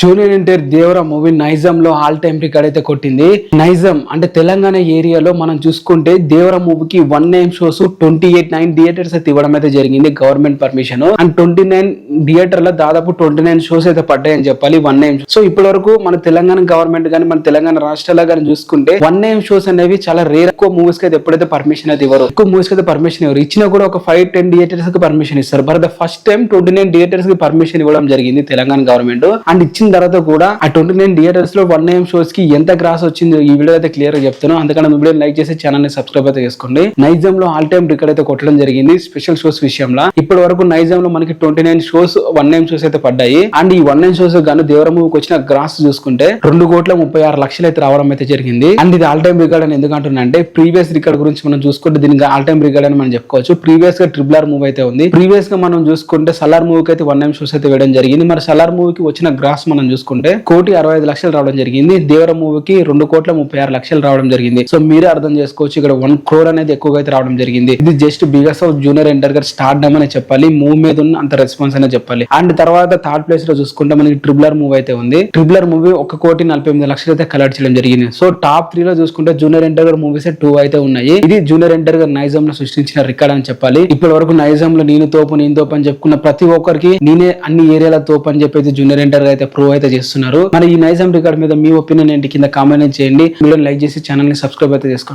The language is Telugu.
జూనియర్ ఎన్టీఆర్ దేవరా మూవీ నైజాం లో ఆల్ టైమ్ రికార్డ్ అయితే కొట్టింది. నైజాం అంటే తెలంగాణ ఏరియాలో మనం చూసుకుంటే దేవరా మూవీకి 1 షోస్ 28 థియేటర్స్ అయితే ఇవ్వడం అయితే జరిగింది గవర్నమెంట్ పర్మిషన్. అండ్ 29 థియేటర్ లో దాదాపు 29 షోస్ అయితే పడ్డాయని చెప్పాలి 1 సో ఇప్పటి వరకు మన తెలంగాణ గవర్నమెంట్ కానీ మన తెలంగాణ రాష్ట్రాల్లో కానీ చూసుకుంటే 1 షోస్ అనేవి చాలా రేర్. ఎక్కువ మూవీస్ కి అయితే ఎప్పుడైతే పర్మిషన్ అయితే ఇవ్వరు, ఎక్కువ మూవీస్ కి అయితే పర్మిషన్ ఇవ్వరు. ఇచ్చినా కూడా ఒక 5-10 థియేటర్స్ కి పర్మిషన్ ఇస్తారు. But the first time 29 theatres కి పర్మిషన్ ఇవ్వడం జరిగింది తెలంగాణ గవర్నమెంట్. అండ్ ఇచ్చిన తర్వాత కూడా ఆ 29 థియేటర్స్ లో 1 షోస్ కి ఎంత గ్రాస్ వచ్చిందో ఈ వీడియో అయితే క్లియర్ గా చెప్తాను. అందుకని వీడియో లైక్ చేసి ఛానల్ ని సబ్స్క్రైబ్ అయితే చేసుకోండి. నైజాం లో ఆల్ టైమ్ రికార్డ్ అయితే కొట్టడం జరిగింది స్పెషల్ షోస్ విషయంలో. ఇప్పటి వరకు నైజాం లో మనకి 29 షోస్ 1 షోస్ అయితే పడ్డాయి. అండ్ ఈ 1 షోస్ గాను దేవర మూవీకి వచ్చిన గ్రాస్ చూసుకుంటే 2,36,00,000 అయితే రావడం అయితే జరిగింది. అండ్ ఇది ఆల్ టైమ్ రికార్డ్ అని ఎందుకు అంటున్నా అంటే ప్రీవియస్ రికార్డ్ గురించి మనం చూసుకుంటే దీనికి ఆల్ టైమ్ రికార్డ్ అని మనం చెప్పుకోవచ్చు. ప్రీవియస్ గా ట్రిపుల్ మూవీ అయితే ఉంది. ప్రీవియస్ గా మనం చూసుకుంటే సలార్ మూవీకి అయితే 1 షోస్ అయితే వేయడం జరిగింది. మరి సలార్ మూవీకి వచ్చిన గ్రాస్ మనం చూసుకుంటే 1,65,00,000 రావడం జరిగింది. దేవర మూవీకి 2,36,00,000 రావడం జరిగింది. సో మీరే అర్థం చేసుకోవచ్చు ఇక్కడ 1 crore అనేది ఎక్కువగా అయితే రావడం జరిగింది. ఇది just because of junior NTR గారు స్టార్ట్ డమ్ అనే చెప్పాలి. మూవీ మీద ఉన్న అంత రెస్పాన్స్ అనే చెప్పాలి. అండ్ తర్వాత థర్డ్ ప్లేస్ లో చూసుకుంటే మనకి ట్రిపుల్ మూవీ అయితే ఉంది. ట్రిపుల్ మూవీ 1,48,00,000 అయితే కలెక్ట్ చేయడం జరిగింది. సో టాప్ 3 లో చూసుకుంటే జూనియర్ ఎన్టీఆర్ గారు మూవీస్ 2 అయితే ఉన్నాయి. ఇది జూనియర్ ఎన్టీఆర్ గారు నైజాం లో సృష్టించిన రికార్డ్ అని చెప్పాలి. ఇప్పటి వరకు నైజాం లో నేను తోపు అని చెప్పుకున్న ప్రతి ఒక్కరికి నేనే అన్ని ఏరియాల తోపు అని చెప్పేసి జూనియర్ ఎన్టీఆర్ అయితే ప్రూవ్ అయితే చేస్తున్నారు. మరి ఈ నైజాం రికార్డ్ మీద మీ ఒపీనియన్ ఏంటి కింద కామెంట్ చేయండి. వీడియోని లైక్ చేసి ఛానల్ ని సబ్స్క్రైబ్ అయితే చేసుకోండి.